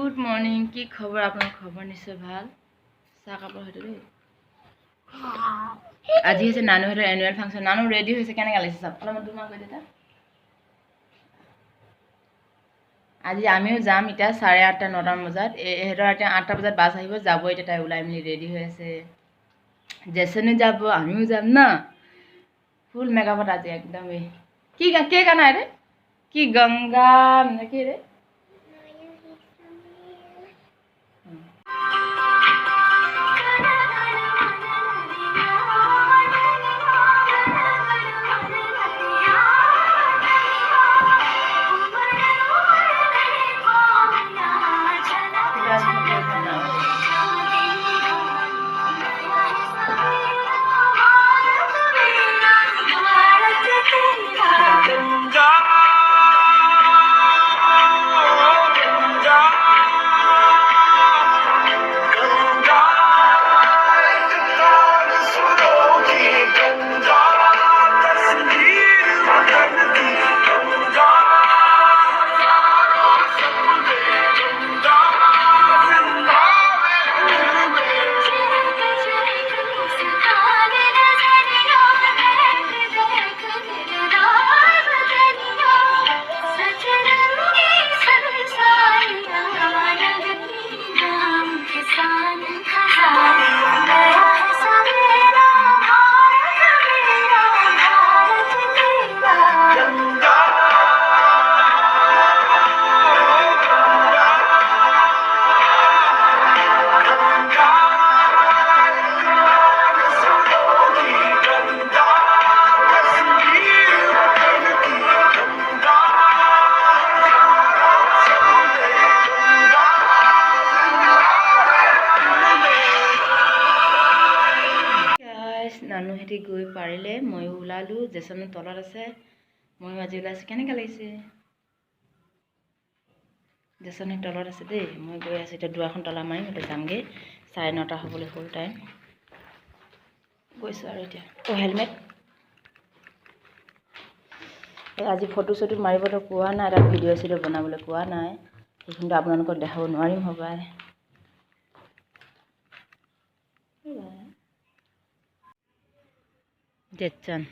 Good morning. কি খবৰ আপোনাৰ? খবৰ নিশ্চয় ভাল। চাহ কাপৰ হয়তো দেই। আজি হৈছে নানুহঁতৰ এনুৱেল ফাংচন। নানু ৰেডি হৈছে, কেনেকৈ লাগিছে চাওক। অলপমান তোমাক কৈ দিতা। আজি আমিও যাম এতিয়া 8:30 9টামান বজাত। এহেঁতৰ এতিয়া 8টা বজাত বাছ আহিব, যাব এতিয়া। তাই ওলাই মেলি ৰেডি হৈ আছে। জেচনো যাব, আমিও যাম ন। ফুল মেকআপত আজি একদমেই। কি কে গানা ৰে? কি গংগা মানে কি ৰে? নানুহেঁতি গৈ পাৰিলে, ময়ো ওলালোঁ। জেচনো তলত আছে, ময়ো আজি ওলাইছোঁ। কেনেকৈ লাগিছে? জেচন তলত আছে দেই, মই গৈ আছোঁ এতিয়া। দুৱাৰখন তলা মাৰি মই যামগৈ। 9:30 হ'বলৈ হ'ল টাইম। গৈছোঁ আৰু এতিয়া। হেলমেট আজি ফটো চটো মাৰিবলৈ পোৱা নাই, তাত ভিডিঅ' চিডিঅ' বনাবলৈ পোৱা নাই। সেইখিনিতো আপোনালোকক দেখাব নোৱাৰিম হ'বাই। জেচন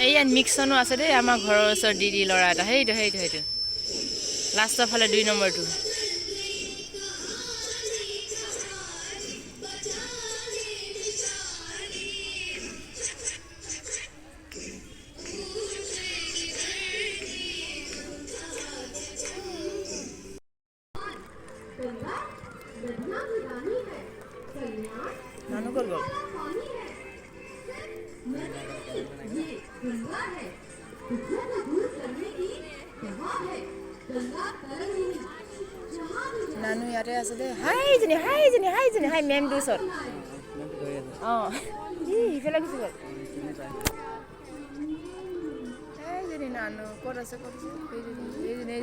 এইয়াত মিক্সনো আছে দেই। আমাৰ ঘৰৰ ওচৰত দিদি ল'ৰা এটা, সেইটো লাষ্টৰ ফালে 2 নম্বৰটো। নানু ক'ত গ'ল? নানু ইয়াতে আছে দেই। হাই মেমটোৰ ওচৰত। অঁ ইফালে গুচি গ'ল। এইজনী নানু ক'ত আছে? এইজনী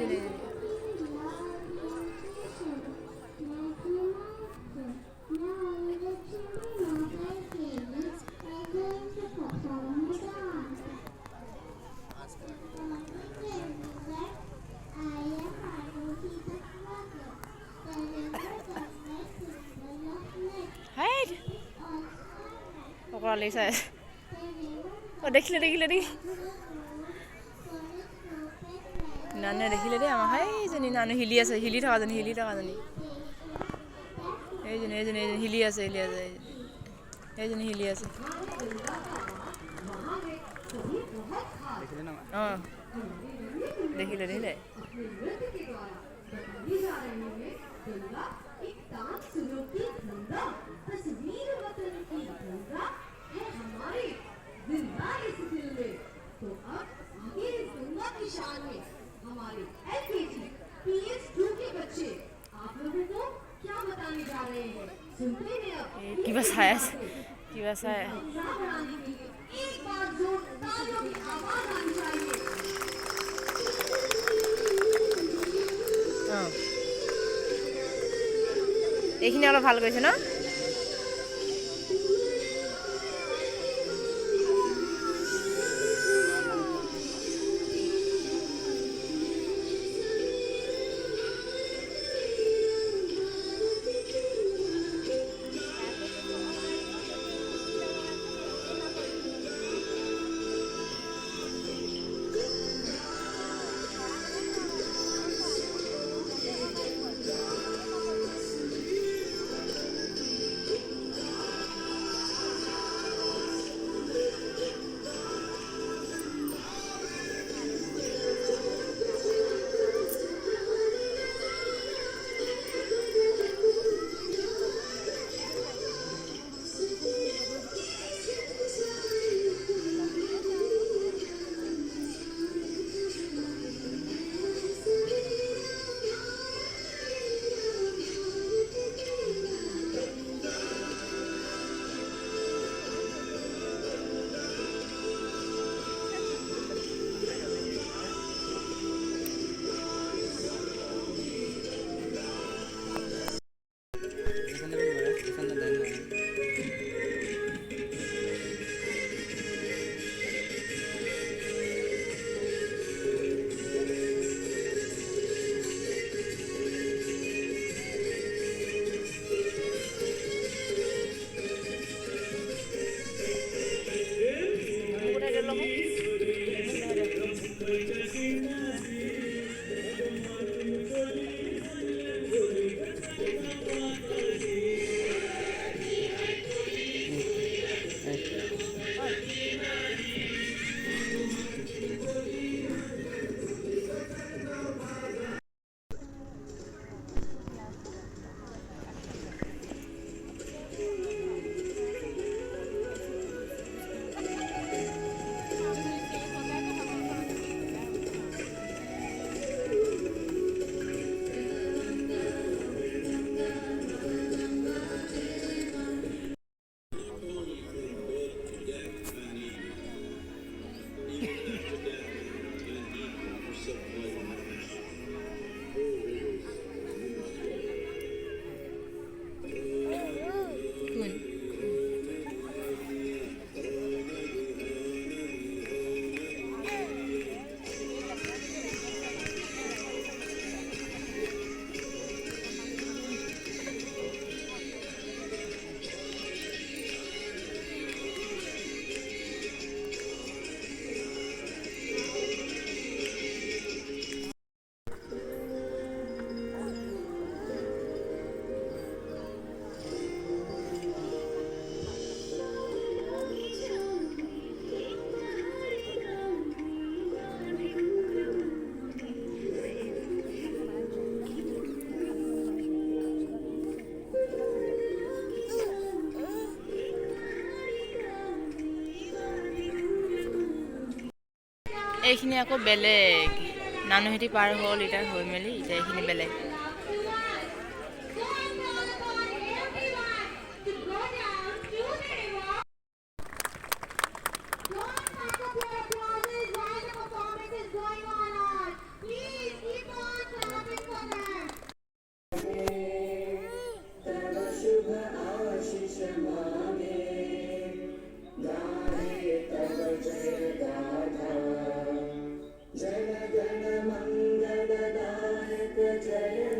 পালি চাই দেখিলে নানুৱে দেখিলে দেই আমাক এইজনী নানু হিলি আছে হিলি থকাজনী এইজনী হিলি আছে এইজনী হিলি আছে অঁ দেখিলে हमारे एलकेजी PS2 के बच्चे आप लोगों को क्या बताने जा रहे हैं सुनते हैं अब কিবা চাই আছে एक बार जोर तालियों की आवाज आनी चाहिए অঁ এইখিনি অলপ ভাল কৰিছে ন এইখিনি আকৌ বেলেগ নানুহেঁতি পাৰ হ'ল এতিয়া হৈ মেলি এতিয়া এইখিনি বেলেগ जय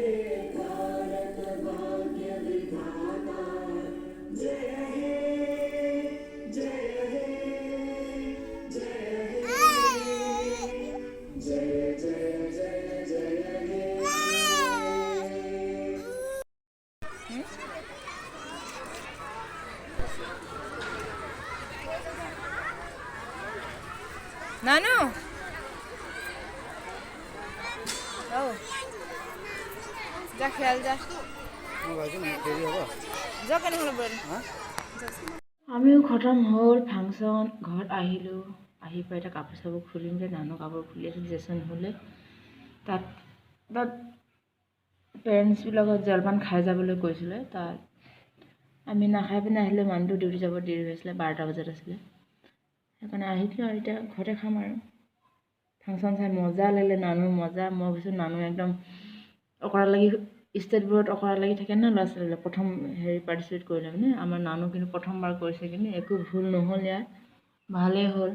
নানু ও যা খেয়াল যা যা কেন হলো বল আমিও খতম হ'ল ফাংচন ঘৰত আহিলোঁ আহি পাই এতিয়া কাপোৰ চাপোৰ খুলিম যে নানু কাপোৰ খুলি আছিল জেচন হ'লে তাত পেৰেণ্টছবিলাকত জলপান খাই যাবলৈ কৈছিলে তাত আমি নাখাই পিনে আহিলোঁ মানুহটো ডিউটি যাব দেৰি হৈছিলে 12টা বজাত আছিলে সেইকাৰণে আহিছিলোঁ আৰু এতিয়া ঘৰতে খাম আৰু ফাংচন চাই মজা লাগিলে নানু মজা মই ভাবিছোঁ নানু একদম অকৰা লাগি ষ্টেটবোৰত অকৰা লাগি থাকে ন ল'ৰা ছোৱালীবিলাক প্ৰথম পাৰ্টিচিপেট কৰিলে মানে আমাৰ নানু কিন্তু প্ৰথমবাৰ কৰিছে কিন্তু একো ভুল নহ'ল ইয়াত ভালেই হ'ল